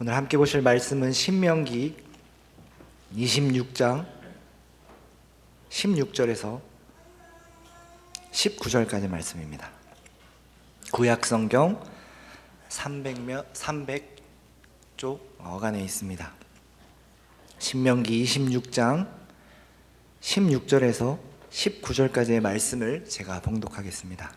오늘 함께 보실 말씀은 신명기 26장 16절에서 19절까지 말씀입니다. 구약성경 300쪽 어간에 있습니다. 신명기 26장 16절에서 19절까지의 말씀을 제가 봉독하겠습니다.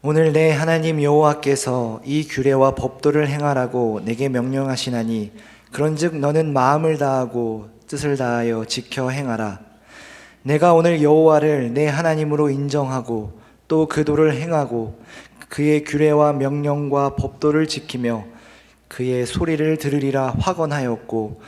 오늘 내 하나님 여호와께서 이 규례와 법도를 행하라고 내게 명령하시나니 그런즉 너는 마음을 다하고 뜻을 다하여 지켜 행하라. 내가 오늘 여호와를 내 하나님으로 인정하고 또 그 도를 행하고 그의 규례와 명령과 법도를 지키며 그의 소리를 들으리라 확언하였고,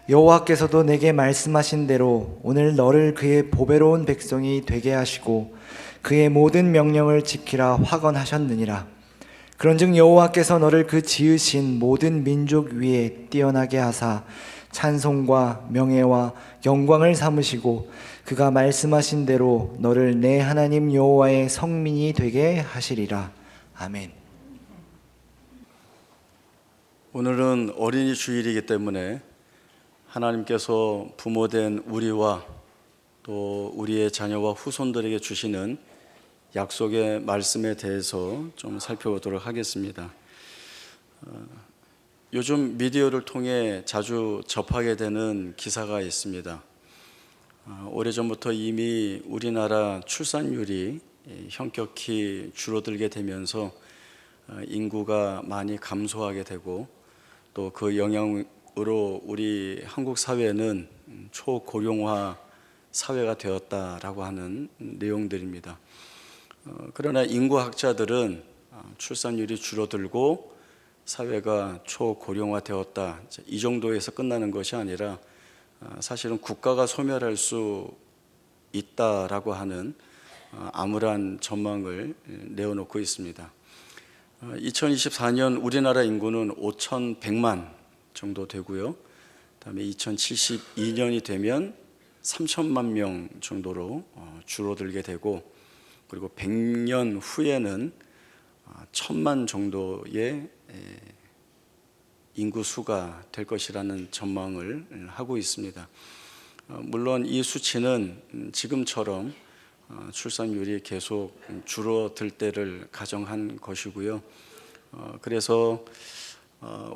여호와께서도 내게 말씀하신 대로 오늘 너를 그의 보배로운 백성이 되게 하시고 그의 모든 명령을 지키라 확언하셨느니라. 그런즉 여호와께서 너를 그 지으신 모든 민족 위에 뛰어나게 하사 찬송과 명예와 영광을 삼으시고 그가 말씀하신 대로 너를 내 하나님 여호와의 성민이 되게 하시리라. 아멘. 오늘은 어린이 주일이기 때문에 하나님께서 부모된 우리와 또 우리의 자녀와 후손들에게 주시는 약속의 말씀에 대해서 좀 살펴보도록 하겠습니다. 요즘 미디어를 통해 자주 접하게 되는 기사가 있습니다. 오래전부터 이미 우리나라 출산율이 현격히 줄어들게 되면서 인구가 많이 감소하게 되고 또 그 영향으로 우리 한국 사회는 초고령화 사회가 되었다라고 하는 내용들입니다. 그러나 인구학자들은 출산율이 줄어들고 사회가 초고령화 되었다, 이 정도에서 끝나는 것이 아니라 사실은 국가가 소멸할 수 있다라고 하는 암울한 전망을 내어놓고 있습니다. 2024년 우리나라 인구는 5,100만 정도 되고요. 그다음에 2072년이 되면 3천만 명 정도로 줄어들게 되고, 그리고 100년 후에는 1,000만 정도의 인구 수가 될 것이라는 전망을 하고 있습니다. 물론 이 수치는 지금처럼 출산율이 계속 줄어들 때를 가정한 것이고요. 그래서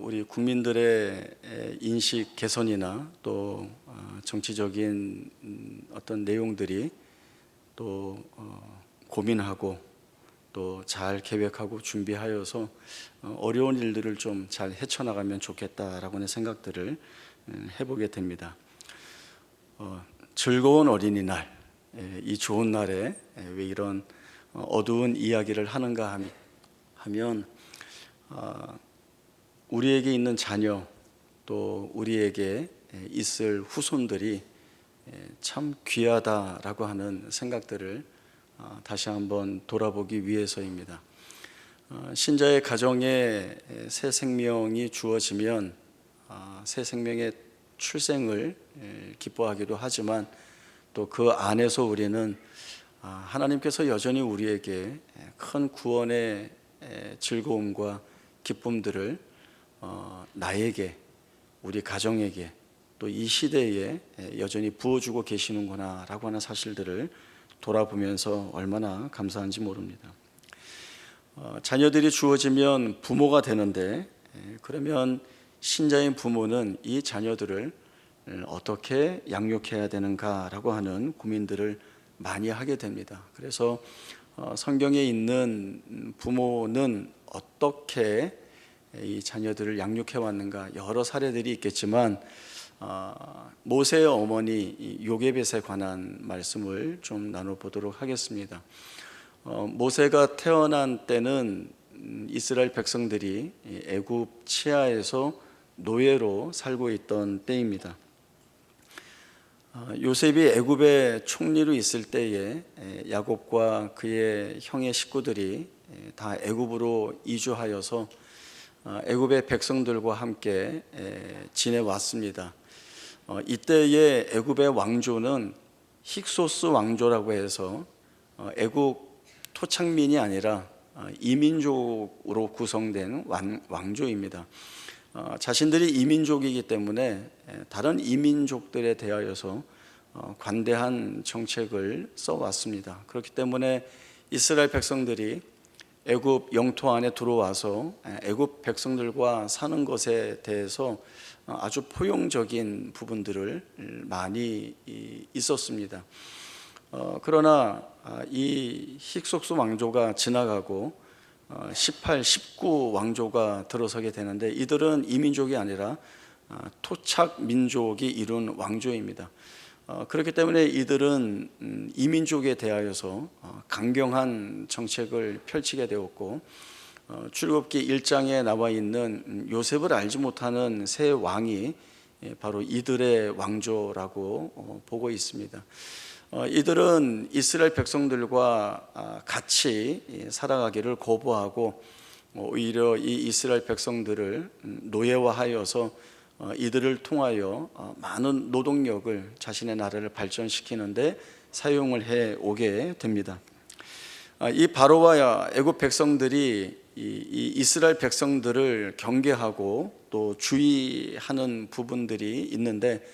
우리 국민들의 인식 개선이나 또 정치적인 어떤 내용들이 또 고민하고 또 잘 계획하고 준비하여서 어려운 일들을 좀 잘 헤쳐나가면 좋겠다라고 하는 생각들을 해보게 됩니다. 즐거운 어린이날, 이 좋은 날에 왜 이런 어두운 이야기를 하는가 하면 우리에게 있는 자녀 또 우리에게 있을 후손들이 참 귀하다라고 하는 생각들을 다시 한번 돌아보기 위해서입니다. 신자의 가정에 새 생명이 주어지면 새 생명의 출생을 기뻐하기도 하지만 또 그 안에서 우리는 하나님께서 여전히 우리에게 큰 구원의 즐거움과 기쁨들을 나에게, 우리 가정에게, 또 이 시대에 여전히 부어주고 계시는구나 라고 하는 사실들을 돌아보면서 얼마나 감사한지 모릅니다. 자녀들이 주어지면 부모가 되는데, 그러면 신자인 부모는 이 자녀들을 어떻게 양육해야 되는가라고 하는 고민들을 많이 하게 됩니다. 그래서 성경에 있는 부모는 어떻게 이 자녀들을 양육해 왔는가, 여러 사례들이 있겠지만 모세의 어머니 요게벳에 관한 말씀을 좀 나눠보도록 하겠습니다. 모세가 태어난 때는 이스라엘 백성들이 애굽 치하에서 노예로 살고 있던 때입니다. 요셉이 애굽의 총리로 있을 때에 야곱과 그의 형의 식구들이 다 애굽으로 이주하여서 애굽의 백성들과 함께 지내왔습니다. 이때의 애굽의 왕조는 힉소스 왕조라고 해서 애굽 토착민이 아니라 이민족으로 구성된 왕조입니다. 자신들이 이민족이기 때문에 다른 이민족들에 대하여서 관대한 정책을 써왔습니다. 그렇기 때문에 이스라엘 백성들이 애굽 영토 안에 들어와서 애굽 백성들과 사는 것에 대해서 아주 포용적인 부분들을 많이 있었습니다. 그러나 이 힉속스 왕조가 지나가고 18, 19 왕조가 들어서게 되는데 이들은 이민족이 아니라 토착 민족이 이룬 왕조입니다. 그렇기 때문에 이들은 이민족에 대하여서 강경한 정책을 펼치게 되었고 출애굽기 1장에 나와 있는 요셉을 알지 못하는 새 왕이 바로 이들의 왕조라고 보고 있습니다. 이들은 이스라엘 백성들과 같이 살아가기를 거부하고 오히려 이 이스라엘 백성들을 노예화하여서 이들을 통하여 많은 노동력을 자신의 나라를 발전시키는데 사용을 해 오게 됩니다. 이 바로와 애굽 백성들이 이 이스라엘 백성들을 경계하고 또 주의하는 부분들이 있는데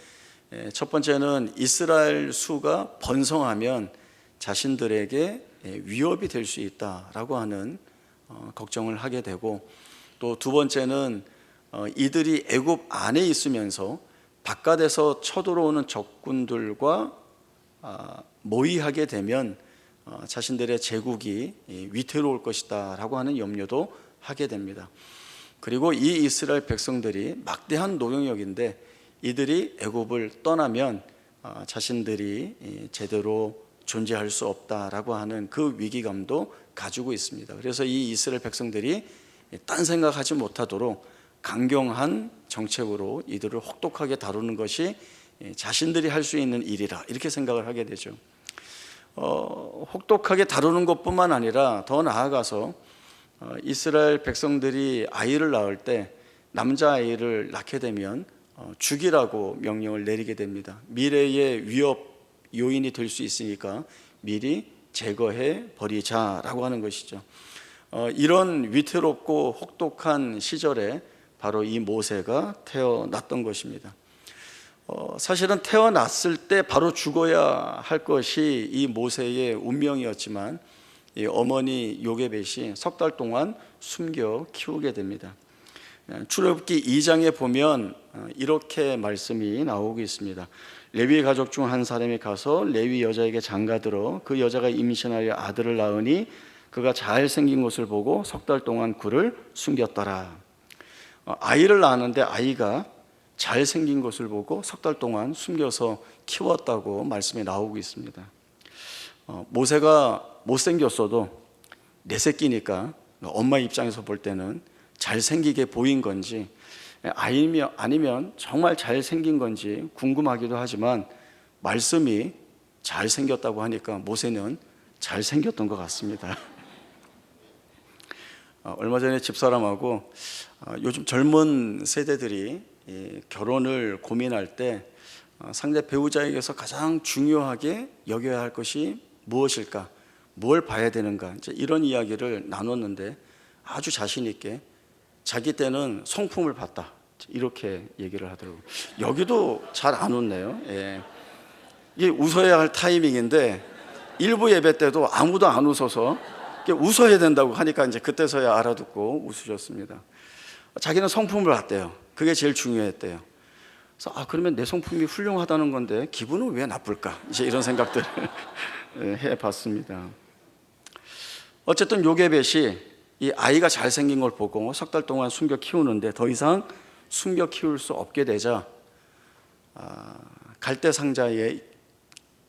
첫 번째는 이스라엘 수가 번성하면 자신들에게 위협이 될 수 있다라고 하는 걱정을 하게 되고 또 두 번째는 이들이 애굽 안에 있으면서 바깥에서 쳐들어오는 적군들과 모의하게 되면 자신들의 제국이 위태로울 것이다 라고 하는 염려도 하게 됩니다. 그리고 이 이스라엘 백성들이 막대한 노동력인데 이들이 애굽을 떠나면 자신들이 제대로 존재할 수 없다라고 하는 그 위기감도 가지고 있습니다. 그래서 이 이스라엘 백성들이 딴 생각하지 못하도록 강경한 정책으로 이들을 혹독하게 다루는 것이 자신들이 할 수 있는 일이라 이렇게 생각을 하게 되죠. 혹독하게 다루는 것뿐만 아니라 더 나아가서 이스라엘 백성들이 아이를 낳을 때 남자아이를 낳게 되면 죽이라고 명령을 내리게 됩니다. 미래의 위협 요인이 될 수 있으니까 미리 제거해 버리자라고 하는 것이죠. 이런 위태롭고 혹독한 시절에 바로 이 모세가 태어났던 것입니다. 사실은 태어났을 때 바로 죽어야 할 것이 이 모세의 운명이었지만 이 어머니 요게벳이 석 달 동안 숨겨 키우게 됩니다. 출애굽기 2장에 보면 이렇게 말씀이 나오고 있습니다. 레위 가족 중 한 사람이 가서 레위 여자에게 장가들어 그 여자가 임신하여 아들을 낳으니 그가 잘생긴 것을 보고 석 달 동안 그를 숨겼더라. 아이를 낳았는데 아이가 잘생긴 것을 보고 석 달 동안 숨겨서 키웠다고 말씀이 나오고 있습니다. 모세가 못생겼어도 내 새끼니까 엄마 입장에서 볼 때는 잘생기게 보인 건지 아니면 정말 잘생긴 건지 궁금하기도 하지만 말씀이 잘생겼다고 하니까 모세는 잘생겼던 것 같습니다. 얼마 전에 집사람하고 요즘 젊은 세대들이 결혼을 고민할 때 상대 배우자에게서 가장 중요하게 여겨야 할 것이 무엇일까? 뭘 봐야 되는가? 이제 이런 이야기를 나눴는데 아주 자신 있게 자기 때는 성품을 봤다 이렇게 얘기를 하더라고요. 여기도 잘 안 웃네요. 이게 웃어야 할 타이밍인데 일부 예배 때도 아무도 안 웃어서 웃어야 된다고 하니까 이제 그때서야 알아듣고 웃으셨습니다. 자기는 성품을 봤대요. 그게 제일 중요했대요. 그래서 그러면 내 성품이 훌륭하다는 건데 기분은 왜 나쁠까? 이제 이런 생각들을 해봤습니다. 어쨌든 요게벳이 이 아이가 잘생긴 걸 보고 석 달 동안 숨겨 키우는데 더 이상 숨겨 키울 수 없게 되자 갈대 상자에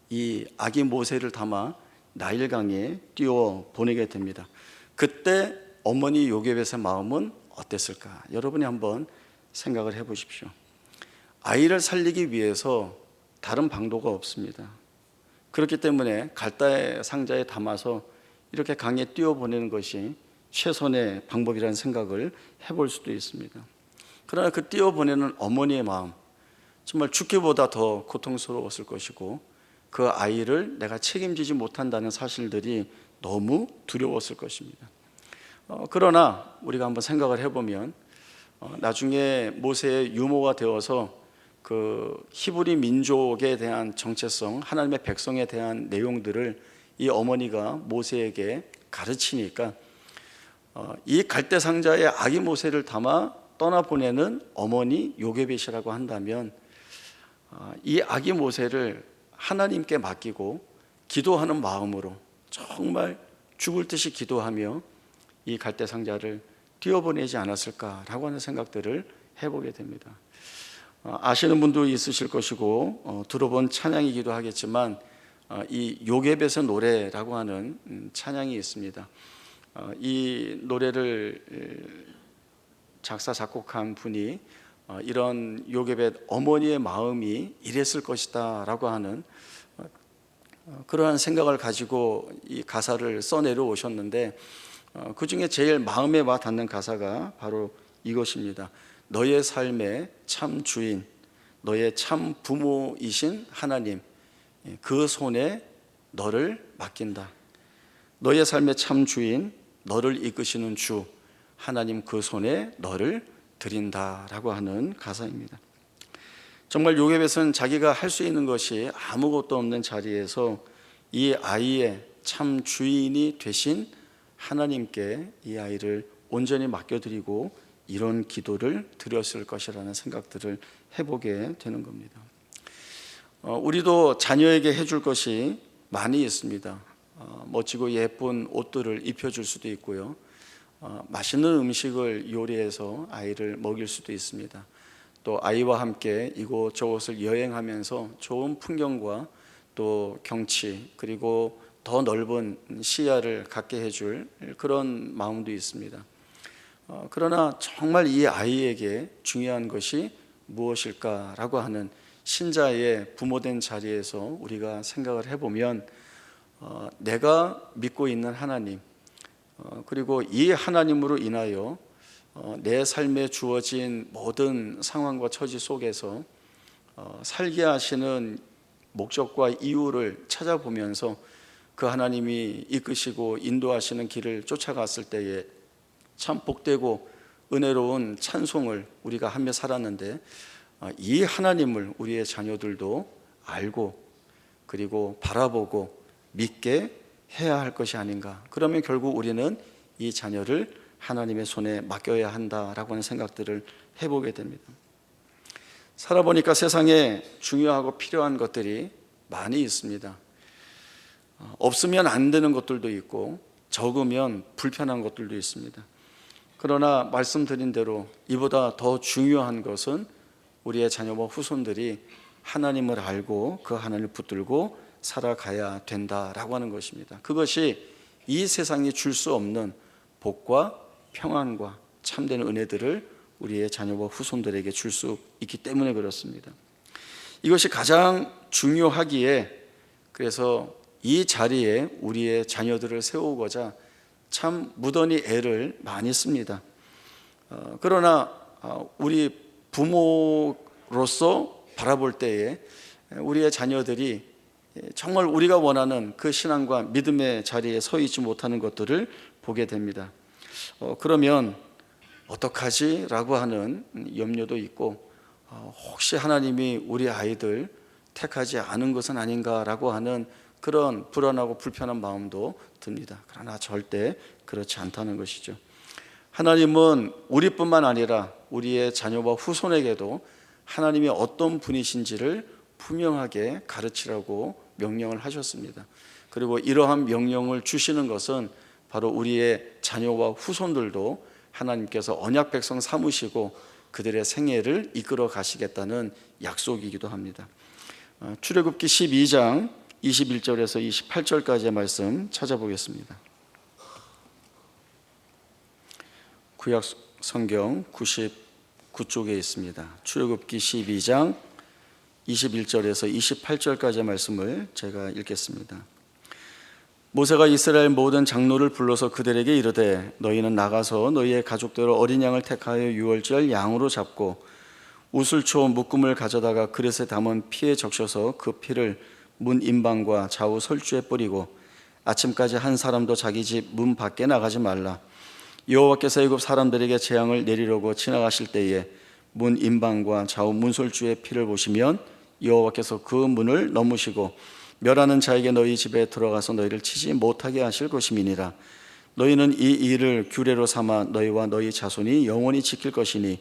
이 아기 모세를 담아 나일강에 띄워 보내게 됩니다. 그때 어머니 요게벳의 마음은 어땠을까? 여러분이 한번 생각을 해보십시오. 아이를 살리기 위해서 다른 방도가 없습니다. 그렇기 때문에 갈대 상자에 담아서 이렇게 강에 띄워 보내는 것이 최선의 방법이라는 생각을 해볼 수도 있습니다. 그러나 그 띄워 보내는 어머니의 마음, 정말 죽기보다 더 고통스러웠을 것이고 그 아이를 내가 책임지지 못한다는 사실들이 너무 두려웠을 것입니다. 그러나 우리가 한번 생각을 해보면 나중에 모세의 유모가 되어서 그 히브리 민족에 대한 정체성, 하나님의 백성에 대한 내용들을 이 어머니가 모세에게 가르치니까 이 갈대 상자에 아기 모세를 담아 떠나보내는 어머니 요게벳이라고 한다면 이 아기 모세를 하나님께 맡기고 기도하는 마음으로 정말 죽을 듯이 기도하며 이 갈대 상자를 띄워보내지 않았을까라고 하는 생각들을 해보게 됩니다. 아시는 분도 있으실 것이고 들어본 찬양이기도 하겠지만 이 요게벳의 노래라고 하는 찬양이 있습니다. 이 노래를 작사 작곡한 분이 이런 요게벳 어머니의 마음이 이랬을 것이다 라고 하는 그러한 생각을 가지고 이 가사를 써내려 오셨는데 그 중에 제일 마음에 와 닿는 가사가 바로 이것입니다. 너의 삶의 참 주인, 너의 참 부모이신 하나님, 그 손에 너를 맡긴다. 너의 삶의 참 주인, 너를 이끄시는 주 하나님, 그 손에 너를 드린다라고 하는 가사입니다. 정말 요게벳은 자기가 할 수 있는 것이 아무것도 없는 자리에서 이 아이의 참 주인이 되신 하나님께 이 아이를 온전히 맡겨드리고 이런 기도를 드렸을 것이라는 생각들을 해보게 되는 겁니다. 우리도 자녀에게 해줄 것이 많이 있습니다. 멋지고 예쁜 옷들을 입혀줄 수도 있고요, 맛있는 음식을 요리해서 아이를 먹일 수도 있습니다. 또 아이와 함께 이곳저곳을 여행하면서 좋은 풍경과 또 경치, 그리고 더 넓은 시야를 갖게 해줄 그런 마음도 있습니다. 그러나 정말 이 아이에게 중요한 것이 무엇일까라고 하는 신자의 부모된 자리에서 우리가 생각을 해보면 내가 믿고 있는 하나님, 그리고 이 하나님으로 인하여 내 삶에 주어진 모든 상황과 처지 속에서 살게 하시는 목적과 이유를 찾아보면서 그 하나님이 이끄시고 인도하시는 길을 쫓아갔을 때에 참 복되고 은혜로운 찬송을 우리가 하며 살았는데, 이 하나님을 우리의 자녀들도 알고 그리고 바라보고 믿게 해야 할 것이 아닌가. 그러면 결국 우리는 이 자녀를 하나님의 손에 맡겨야 한다라고 하는 생각들을 해보게 됩니다. 살아보니까 세상에 중요하고 필요한 것들이 많이 있습니다. 없으면 안 되는 것들도 있고 적으면 불편한 것들도 있습니다. 그러나 말씀드린 대로 이보다 더 중요한 것은 우리의 자녀와 후손들이 하나님을 알고 그 하나님을 붙들고 살아가야 된다라고 하는 것입니다. 그것이 이 세상이 줄 수 없는 복과 평안과 참된 은혜들을 우리의 자녀와 후손들에게 줄 수 있기 때문에 그렇습니다. 이것이 가장 중요하기에 그래서 이 자리에 우리의 자녀들을 세우고자 참 무던히 애를 많이 씁니다. 그러나 우리 부모로서 바라볼 때에 우리의 자녀들이 정말 우리가 원하는 그 신앙과 믿음의 자리에 서 있지 못하는 것들을 보게 됩니다. 그러면 어떡하지? 라고 하는 염려도 있고, 혹시 하나님이 우리 아이들 택하지 않은 것은 아닌가라고 하는 그런 불안하고 불편한 마음도 듭니다. 그러나 절대 그렇지 않다는 것이죠. 하나님은 우리뿐만 아니라 우리의 자녀와 후손에게도 하나님이 어떤 분이신지를 분명하게 가르치라고 명령을 하셨습니다. 그리고 이러한 명령을 주시는 것은 바로 우리의 자녀와 후손들도 하나님께서 언약 백성 삼으시고 그들의 생애를 이끌어 가시겠다는 약속이기도 합니다. 출애굽기 12장 21절에서 28절까지의 말씀 찾아보겠습니다. 구약 성경 99쪽에 있습니다. 출애굽기 12장 21절에서 28절까지의 말씀을 제가 읽겠습니다. 모세가 이스라엘 모든 장로를 불러서 그들에게 이르되 너희는 나가서 너희의 가족대로 어린 양을 택하여 유월절 양으로 잡고 우슬초 묶음을 가져다가 그릇에 담은 피에 적셔서 그 피를 문 임방과 좌우 설주에 뿌리고 아침까지 한 사람도 자기 집 문 밖에 나가지 말라. 여호와께서 애굽 사람들에게 재앙을 내리려고 지나가실 때에 문 임방과 좌우 문설주의 피를 보시면 여호와께서 그 문을 넘으시고 멸하는 자에게 너희 집에 들어가서 너희를 치지 못하게 하실 것임이니라. 너희는 이 일을 규례로 삼아 너희와 너희 자손이 영원히 지킬 것이니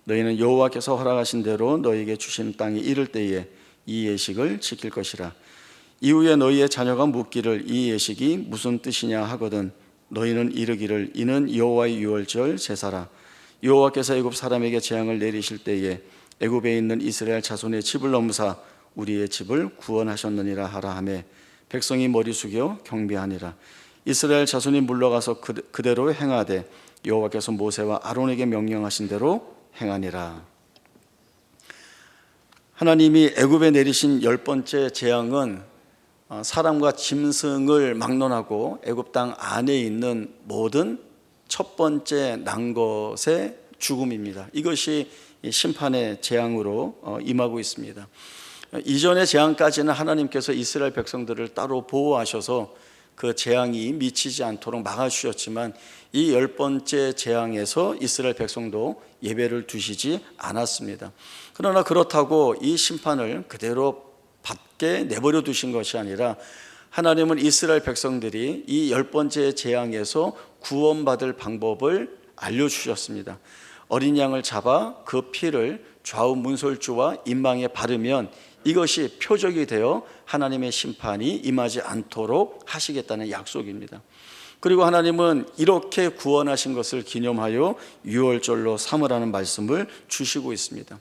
너희는 여호와께서 허락하신 대로 너희에게 주신 땅에 이를 때에 이 예식을 지킬 것이라. 이후에 너희의 자녀가 묻기를 이 예식이 무슨 뜻이냐 하거든 너희는 이르기를 이는 여호와의 유월절 제사라. 여호와께서 애굽 사람에게 재앙을 내리실 때에 애굽에 있는 이스라엘 자손의 집을 넘으사 우리의 집을 구원하셨느니라 하라 하매 백성이 머리 숙여 경배하니라. 이스라엘 자손이 물러가서 그대로 행하되 여호와께서 모세와 아론에게 명령하신 대로 행하니라. 하나님이 애굽에 내리신 10번째 재앙은 사람과 짐승을 막론하고 애굽 땅 안에 있는 모든 첫 번째 난 것의 죽음입니다. 이것이 심판의 재앙으로 임하고 있습니다. 이전의 재앙까지는 하나님께서 이스라엘 백성들을 따로 보호하셔서 그 재앙이 미치지 않도록 막아주셨지만 이 10번째 재앙에서 이스라엘 백성도 예배를 두시지 않았습니다. 그러나 그렇다고 이 심판을 그대로 받게 내버려 두신 것이 아니라 하나님은 이스라엘 백성들이 이 10번째 재앙에서 구원받을 방법을 알려주셨습니다. 어린 양을 잡아 그 피를 좌우 문설주와 임방에 바르면 이것이 표적이 되어 하나님의 심판이 임하지 않도록 하시겠다는 약속입니다. 그리고 하나님은 이렇게 구원하신 것을 기념하여 유월절로 삼으라는 말씀을 주시고 있습니다.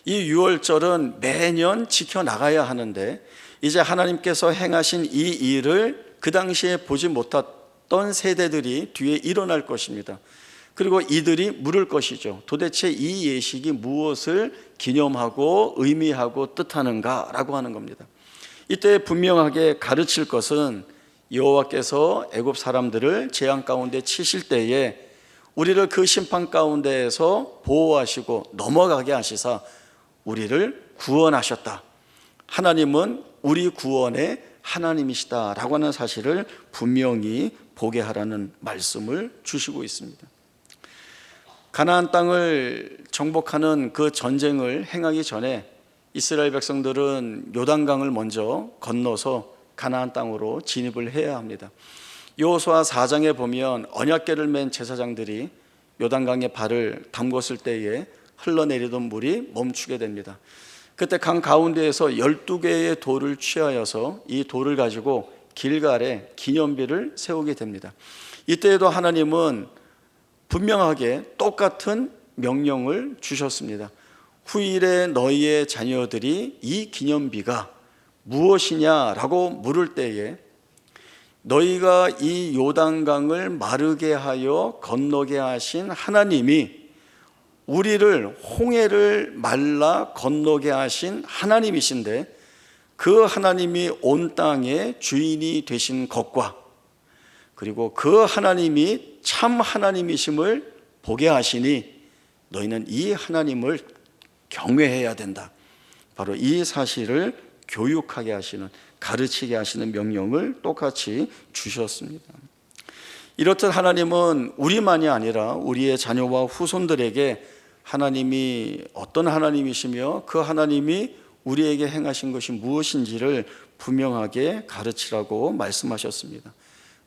이 유월절은 매년 지켜나가야 하는데 이제 하나님께서 행하신 이 일을 그 당시에 보지 못했던 세대들이 뒤에 일어날 것입니다. 그리고 이들이 물을 것이죠. 도대체 이 예식이 무엇을 기념하고 의미하고 뜻하는가라고 하는 겁니다. 이때 분명하게 가르칠 것은 여호와께서 애굽 사람들을 재앙 가운데 치실 때에 우리를 그 심판 가운데에서 보호하시고 넘어가게 하시사 우리를 구원하셨다. 하나님은 우리 구원의 하나님이시다라고 하는 사실을 분명히 보게 하라는 말씀을 주시고 있습니다. 가나안 땅을 정복하는 그 전쟁을 행하기 전에 이스라엘 백성들은 요단강을 먼저 건너서 가나안 땅으로 진입을 해야 합니다. 여호수아 4장에 보면 언약궤를 맨 제사장들이 요단강에 발을 담궜을 때에 흘러내리던 물이 멈추게 됩니다. 그때 강 가운데에서 12개의 돌을 취하여서 이 돌을 가지고 길갈에 기념비를 세우게 됩니다. 이때에도 하나님은 분명하게 똑같은 명령을 주셨습니다. 후일에 너희의 자녀들이 이 기념비가 무엇이냐라고 물을 때에 너희가 이 요단강을 마르게 하여 건너게 하신 하나님이 우리를 홍해를 말라 건너게 하신 하나님이신데 그 하나님이 온 땅의 주인이 되신 것과 그리고 그 하나님이 참 하나님이심을 보게 하시니 너희는 이 하나님을 경외해야 된다. 바로 이 사실을 교육하게 하시는, 가르치게 하시는 명령을 똑같이 주셨습니다. 이렇듯 하나님은 우리만이 아니라 우리의 자녀와 후손들에게 하나님이 어떤 하나님이시며 그 하나님이 우리에게 행하신 것이 무엇인지를 분명하게 가르치라고 말씀하셨습니다.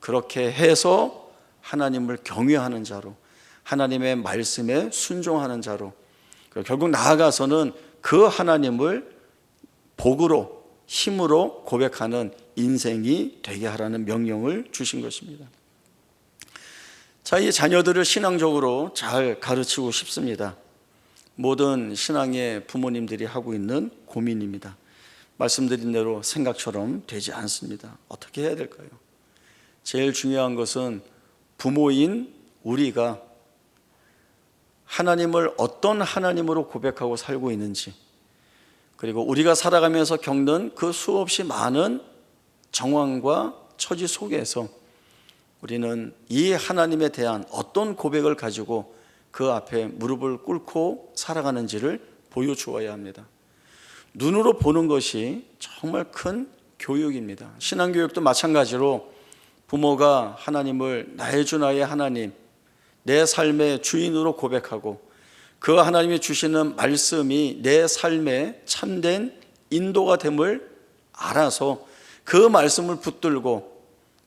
그렇게 해서 하나님을 경외하는 자로, 하나님의 말씀에 순종하는 자로, 결국 나아가서는 그 하나님을 복으로, 힘으로 고백하는 인생이 되게 하라는 명령을 주신 것입니다. 자, 이 자녀들을 신앙적으로 잘 가르치고 싶습니다. 모든 신앙의 부모님들이 하고 있는 고민입니다. 말씀드린 대로 생각처럼 되지 않습니다. 어떻게 해야 될까요? 제일 중요한 것은 부모인 우리가 하나님을 어떤 하나님으로 고백하고 살고 있는지, 그리고 우리가 살아가면서 겪는 그 수없이 많은 정황과 처지 속에서 우리는 이 하나님에 대한 어떤 고백을 가지고 그 앞에 무릎을 꿇고 살아가는지를 보여주어야 합니다. 눈으로 보는 것이 정말 큰 교육입니다. 신앙교육도 마찬가지로 부모가 하나님을 나의 주 나의 하나님, 내 삶의 주인으로 고백하고 그 하나님이 주시는 말씀이 내 삶의 참된 인도가 됨을 알아서 그 말씀을 붙들고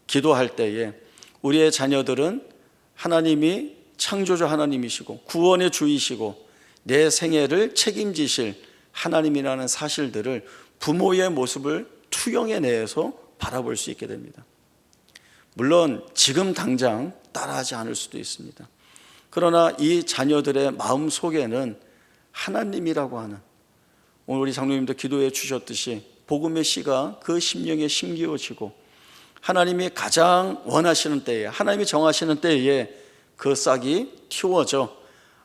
기도할 때에 우리의 자녀들은 하나님이 창조주 하나님이시고 구원의 주이시고 내 생애를 책임지실 하나님이라는 사실들을 부모의 모습을 투영해내서 바라볼 수 있게 됩니다. 물론 지금 당장 따라하지 않을 수도 있습니다. 그러나 이 자녀들의 마음 속에는 하나님이라고 하는, 오늘 우리 장로님도 기도해 주셨듯이 복음의 씨가 그 심령에 심기어지고 하나님이 가장 원하시는 때에, 하나님이 정하시는 때에 그 싹이 틔워져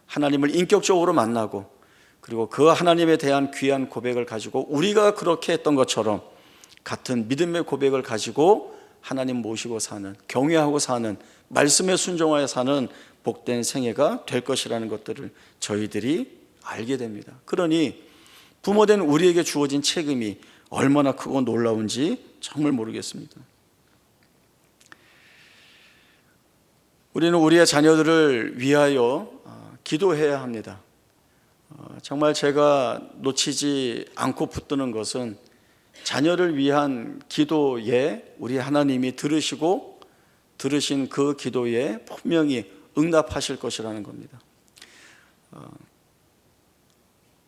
하나님을 인격적으로 만나고 그리고 그 하나님에 대한 귀한 고백을 가지고 우리가 그렇게 했던 것처럼 같은 믿음의 고백을 가지고 하나님 모시고 사는, 경외하고 사는, 말씀에 순종하여 사는 복된 생애가 될 것이라는 것들을 저희들이 알게 됩니다. 그러니 부모된 우리에게 주어진 책임이 얼마나 크고 놀라운지 정말 모르겠습니다. 우리는 우리의 자녀들을 위하여 기도해야 합니다. 정말 제가 놓치지 않고 붙드는 것은 자녀를 위한 기도에 우리 하나님이 들으시고 들으신 그 기도에 분명히 응답하실 것이라는 겁니다.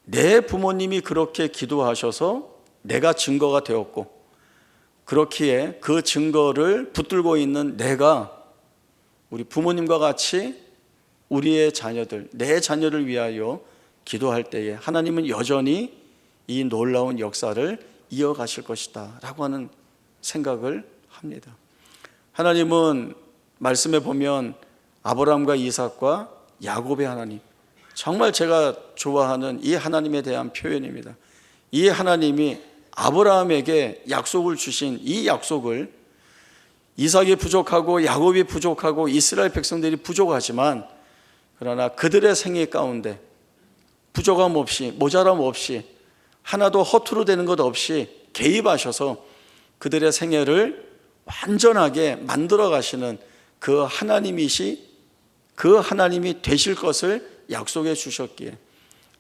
내 부모님이 그렇게 기도하셔서 내가 증거가 되었고 그렇기에 그 증거를 붙들고 있는 내가 우리 부모님과 같이 우리의 자녀들, 내 자녀를 위하여 기도할 때에 하나님은 여전히 이 놀라운 역사를 이어가실 것이다 라고 하는 생각을 합니다. 하나님은 말씀에 보면 아브라함과 이삭과 야곱의 하나님, 정말 제가 좋아하는 이 하나님에 대한 표현입니다. 이 하나님이 아브라함에게 약속을 주신 이 약속을 이삭이 부족하고 야곱이 부족하고 이스라엘 백성들이 부족하지만 그러나 그들의 생애 가운데 부족함 없이 모자람 없이 하나도 허투루 되는 것 없이 개입하셔서 그들의 생애를 완전하게 만들어 가시는 그 하나님이 되실 것을 약속해 주셨기에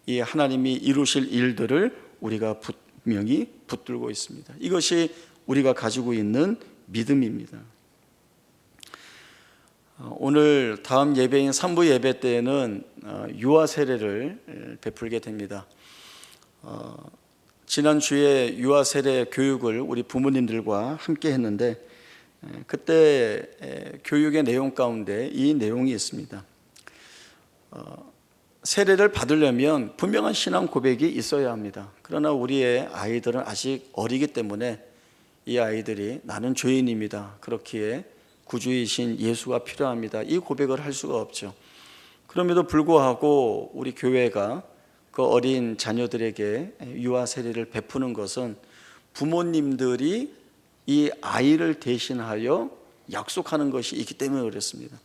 이 하나님이 이루실 일들을 우리가 분명히 붙들고 있습니다. 이것이 우리가 가지고 있는 믿음입니다. 오늘 다음 예배인 3부 예배 때에는 유아 세례를 베풀게 됩니다. 지난주에 유아 세례 교육을 우리 부모님들과 함께 했는데 그때 교육의 내용 가운데 이 내용이 있습니다. 세례를 받으려면 분명한 신앙 고백이 있어야 합니다. 그러나 우리의 아이들은 아직 어리기 때문에 이 아이들이 나는 죄인입니다, 그렇기에 구주이신 예수가 필요합니다, 이 고백을 할 수가 없죠. 그럼에도 불구하고 우리 교회가 그 어린 자녀들에게 유아 세례를 베푸는 것은 부모님들이 이 아이를 대신하여 약속하는 것이 있기 때문에 그렇습니다.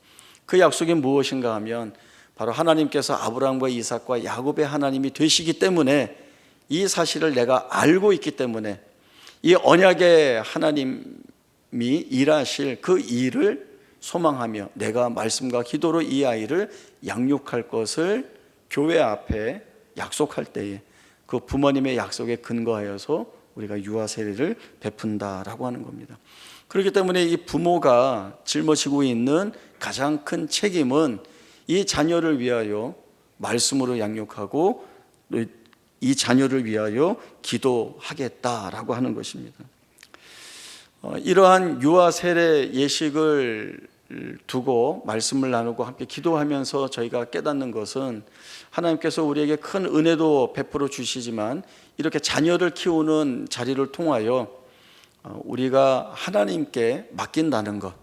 그 약속이 무엇인가 하면 바로 하나님께서 아브라함과 이삭과 야곱의 하나님이 되시기 때문에 이 사실을 내가 알고 있기 때문에 이 언약의 하나님이 일하실 그 일을 소망하며 내가 말씀과 기도로 이 아이를 양육할 것을 교회 앞에 약속할 때에 그 부모님의 약속에 근거하여서 우리가 유아 세례를 베푼다라고 하는 겁니다. 그렇기 때문에 이 부모가 짊어지고 있는 가장 큰 책임은 이 자녀를 위하여 말씀으로 양육하고 이 자녀를 위하여 기도하겠다라고 하는 것입니다. 이러한 유아 세례 예식을 두고 말씀을 나누고 함께 기도하면서 저희가 깨닫는 것은 하나님께서 우리에게 큰 은혜도 베풀어 주시지만 이렇게 자녀를 키우는 자리를 통하여 우리가 하나님께 맡긴다는 것,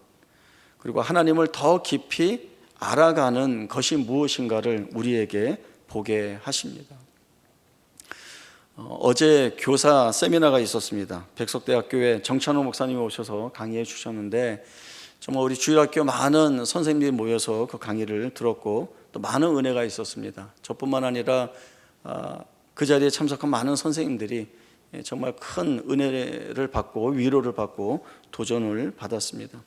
그리고 하나님을 더 깊이 알아가는 것이 무엇인가를 우리에게 보게 하십니다. 어제 교사 세미나가 있었습니다. 백석대학교에 정찬호 목사님이 오셔서 강의해 주셨는데 정말 우리 주일학교 많은 선생님들이 모여서 그 강의를 들었고 또 많은 은혜가 있었습니다. 저뿐만 아니라 그 자리에 참석한 많은 선생님들이 정말 큰 은혜를 받고 위로를 받고 도전을 받았습니다.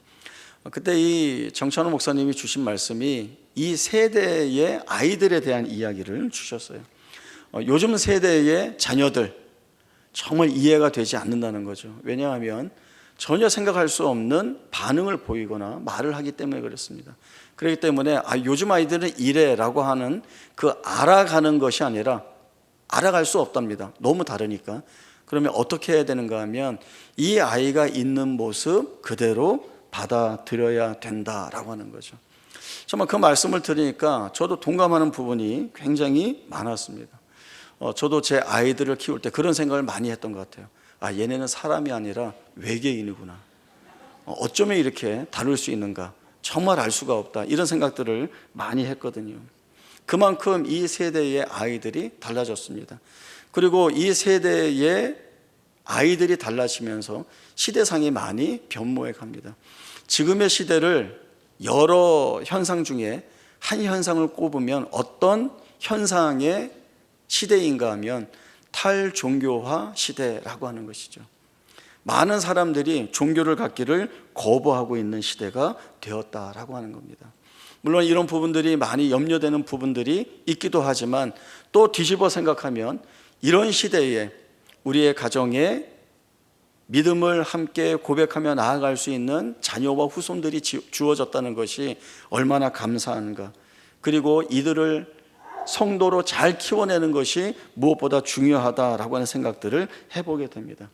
그때 이 정찬호 목사님이 주신 말씀이 이 세대의 아이들에 대한 이야기를 주셨어요. 요즘 세대의 자녀들 정말 이해가 되지 않는다는 거죠. 왜냐하면 전혀 생각할 수 없는 반응을 보이거나 말을 하기 때문에 그렇습니다. 그렇기 때문에 요즘 아이들은 이래라고 하는 그 알아가는 것이 아니라 알아갈 수 없답니다. 너무 다르니까. 그러면 어떻게 해야 되는가 하면 이 아이가 있는 모습 그대로 받아들여야 된다라고 하는 거죠. 정말 그 말씀을 들으니까 저도 동감하는 부분이 굉장히 많았습니다. 저도 제 아이들을 키울 때 그런 생각을 많이 했던 것 같아요. 얘네는 사람이 아니라 외계인이구나. 어쩌면 이렇게 다룰 수 있는가. 정말 알 수가 없다. 이런 생각들을 많이 했거든요. 그만큼 이 세대의 아이들이 달라졌습니다. 그리고 이 세대의 아이들이 달라지면서 시대상이 많이 변모해 갑니다. 지금의 시대를 여러 현상 중에 한 현상을 꼽으면 어떤 현상의 시대인가 하면 탈종교화 시대라고 하는 것이죠. 많은 사람들이 종교를 갖기를 거부하고 있는 시대가 되었다라고 하는 겁니다. 물론 이런 부분들이 많이 염려되는 부분들이 있기도 하지만 또 뒤집어 생각하면 이런 시대에 우리의 가정에 믿음을 함께 고백하며 나아갈 수 있는 자녀와 후손들이 주어졌다는 것이 얼마나 감사한가. 그리고 이들을 성도로 잘 키워내는 것이 무엇보다 중요하다라고 하는 생각들을 해보게 됩니다.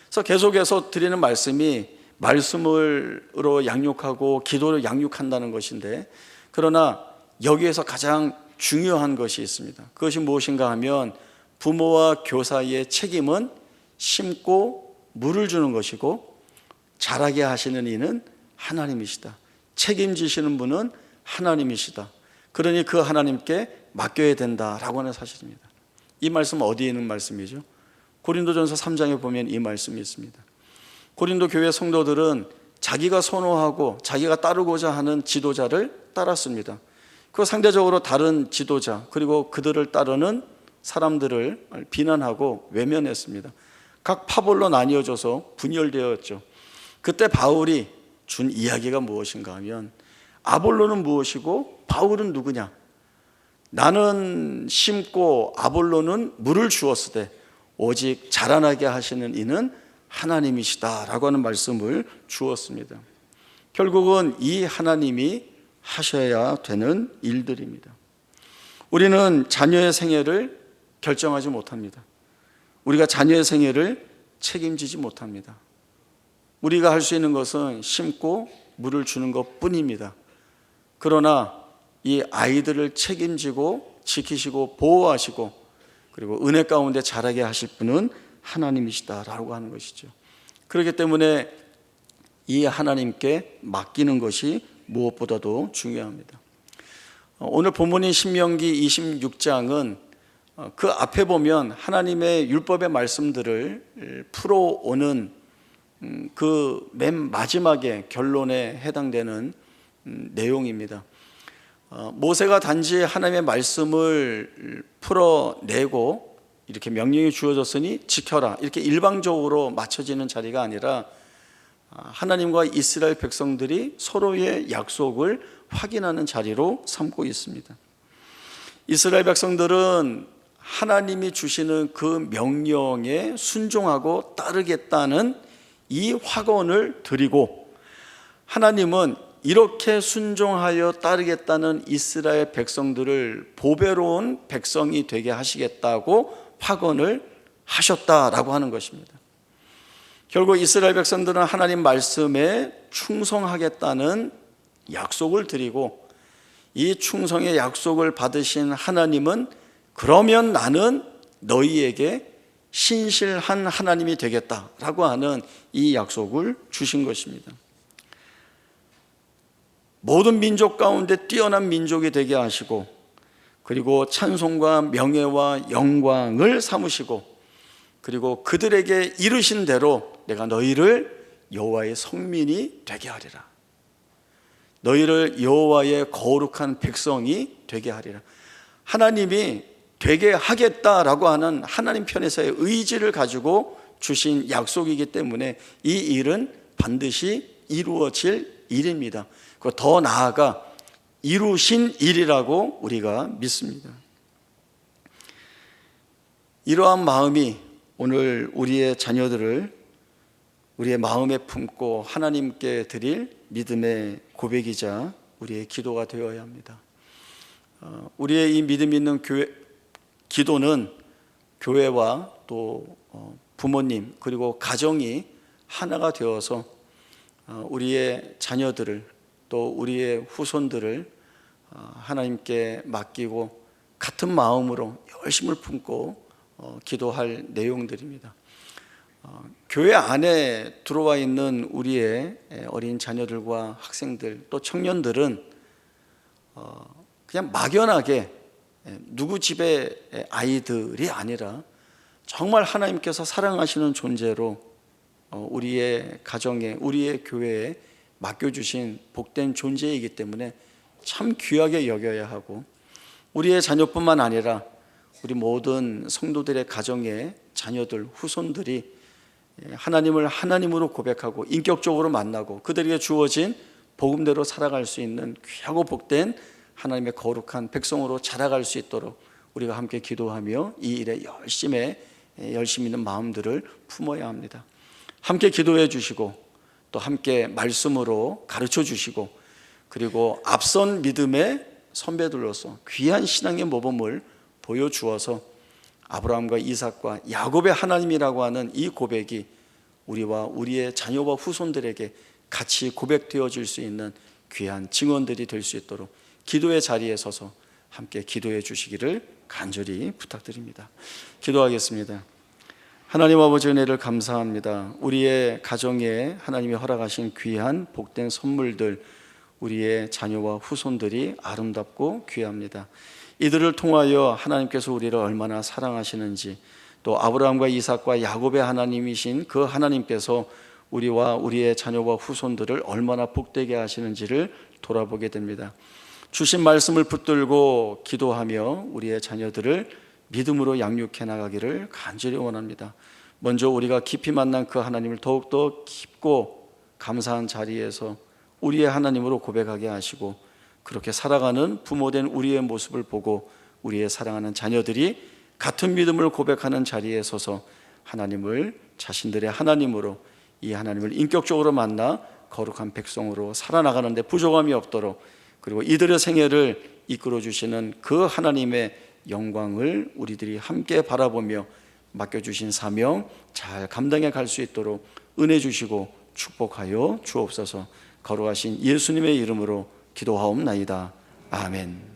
그래서 계속해서 드리는 말씀이 말씀으로 양육하고 기도를 양육한다는 것인데, 그러나 여기에서 가장 중요한 것이 있습니다. 그것이 무엇인가 하면 부모와 교사의 책임은 심고 물을 주는 것이고 자라게 하시는 이는 하나님이시다. 책임지시는 분은 하나님이시다. 그러니 그 하나님께 맡겨야 된다라고 하는 사실입니다. 이 말씀은 어디에 있는 말씀이죠? 고린도전서 3장에 보면 이 말씀이 있습니다. 고린도 교회 성도들은 자기가 선호하고 자기가 따르고자 하는 지도자를 따랐습니다. 그 상대적으로 다른 지도자 그리고 그들을 따르는 사람들을 비난하고 외면했습니다. 각 파벌로 나뉘어져서 분열되었죠. 그때 바울이 준 이야기가 무엇인가 하면 아볼로는 무엇이고 바울은 누구냐? 나는 심고 아볼로는 물을 주었으되 오직 자라나게 하시는 이는 하나님이시다라고 하는 말씀을 주었습니다. 결국은 이 하나님이 하셔야 되는 일들입니다. 우리는 자녀의 생애를 결정하지 못합니다. 우리가 자녀의 생애를 책임지지 못합니다. 우리가 할 수 있는 것은 심고 물을 주는 것뿐입니다. 그러나 이 아이들을 책임지고 지키시고 보호하시고 그리고 은혜 가운데 자라게 하실 분은 하나님이시다라고 하는 것이죠. 그렇기 때문에 이 하나님께 맡기는 것이 무엇보다도 중요합니다. 오늘 본문인 신명기 26장은 그 앞에 보면 하나님의 율법의 말씀들을 풀어오는 그 맨 마지막에 결론에 해당되는 내용입니다. 모세가 단지 하나님의 말씀을 풀어내고 이렇게 명령이 주어졌으니 지켜라 이렇게 일방적으로 맞춰지는 자리가 아니라 하나님과 이스라엘 백성들이 서로의 약속을 확인하는 자리로 삼고 있습니다. 이스라엘 백성들은 하나님이 주시는 그 명령에 순종하고 따르겠다는 이 확언을 드리고 하나님은 이렇게 순종하여 따르겠다는 이스라엘 백성들을 보배로운 백성이 되게 하시겠다고 확언을 하셨다라고 하는 것입니다. 결국 이스라엘 백성들은 하나님 말씀에 충성하겠다는 약속을 드리고 이 충성의 약속을 받으신 하나님은 그러면 나는 너희에게 신실한 하나님이 되겠다라고 하는 이 약속을 주신 것입니다. 모든 민족 가운데 뛰어난 민족이 되게 하시고 그리고 찬송과 명예와 영광을 삼으시고 그리고 그들에게 이르신 대로 내가 너희를 여호와의 성민이 되게 하리라. 너희를 여호와의 거룩한 백성이 되게 하리라. 하나님이 되게 하겠다라고 하는 하나님 편에서의 의지를 가지고 주신 약속이기 때문에 이 일은 반드시 이루어질 일입니다. 그리고 더 나아가 이루신 일이라고 우리가 믿습니다. 이러한 마음이 오늘 우리의 자녀들을 우리의 마음에 품고 하나님께 드릴 믿음의 고백이자 우리의 기도가 되어야 합니다. 우리의 이 믿음 있는 기도는 교회와 또 부모님 그리고 가정이 하나가 되어서 우리의 자녀들을 또 우리의 후손들을 하나님께 맡기고 같은 마음으로 열심을 품고 기도할 내용들입니다. 교회 안에 들어와 있는 우리의 어린 자녀들과 학생들 또 청년들은 그냥 막연하게 누구 집의 아이들이 아니라 정말 하나님께서 사랑하시는 존재로 우리의 가정에 우리의 교회에 맡겨주신 복된 존재이기 때문에 참 귀하게 여겨야 하고 우리의 자녀뿐만 아니라 우리 모든 성도들의 가정의 자녀들 후손들이 하나님을 하나님으로 고백하고 인격적으로 만나고 그들에게 주어진 복음대로 살아갈 수 있는 귀하고 복된 하나님의 거룩한 백성으로 자라갈 수 있도록 우리가 함께 기도하며 이 일에 열심 있는 마음들을 품어야 합니다. 함께 기도해 주시고 또 함께 말씀으로 가르쳐 주시고 그리고 앞선 믿음의 선배들로서 귀한 신앙의 모범을 보여주어서 아브라함과 이삭과 야곱의 하나님이라고 하는 이 고백이 우리와 우리의 자녀와 후손들에게 같이 고백되어질 수 있는 귀한 증언들이 될 수 있도록 기도의 자리에 서서 함께 기도해 주시기를 간절히 부탁드립니다. 기도하겠습니다. 하나님 아버지 은혜를 감사합니다. 우리의 가정에 하나님이 허락하신 귀한 복된 선물들 우리의 자녀와 후손들이 아름답고 귀합니다. 이들을 통하여 하나님께서 우리를 얼마나 사랑하시는지 또 아브라함과 이삭과 야곱의 하나님이신 그 하나님께서 우리와 우리의 자녀와 후손들을 얼마나 복되게 하시는지를 돌아보게 됩니다. 주신 말씀을 붙들고 기도하며 우리의 자녀들을 믿음으로 양육해 나가기를 간절히 원합니다. 먼저 우리가 깊이 만난 그 하나님을 더욱더 깊고 감사한 자리에서 우리의 하나님으로 고백하게 하시고 그렇게 살아가는 부모된 우리의 모습을 보고 우리의 사랑하는 자녀들이 같은 믿음을 고백하는 자리에 서서 하나님을 자신들의 하나님으로 이 하나님을 인격적으로 만나 거룩한 백성으로 살아나가는 데 부족함이 없도록 그리고 이들의 생애를 이끌어 주시는 그 하나님의 영광을 우리들이 함께 바라보며 맡겨주신 사명 잘 감당해 갈 수 있도록 은혜 주시고 축복하여 주옵소서. 거룩하신 예수님의 이름으로 기도하옵나이다. 아멘.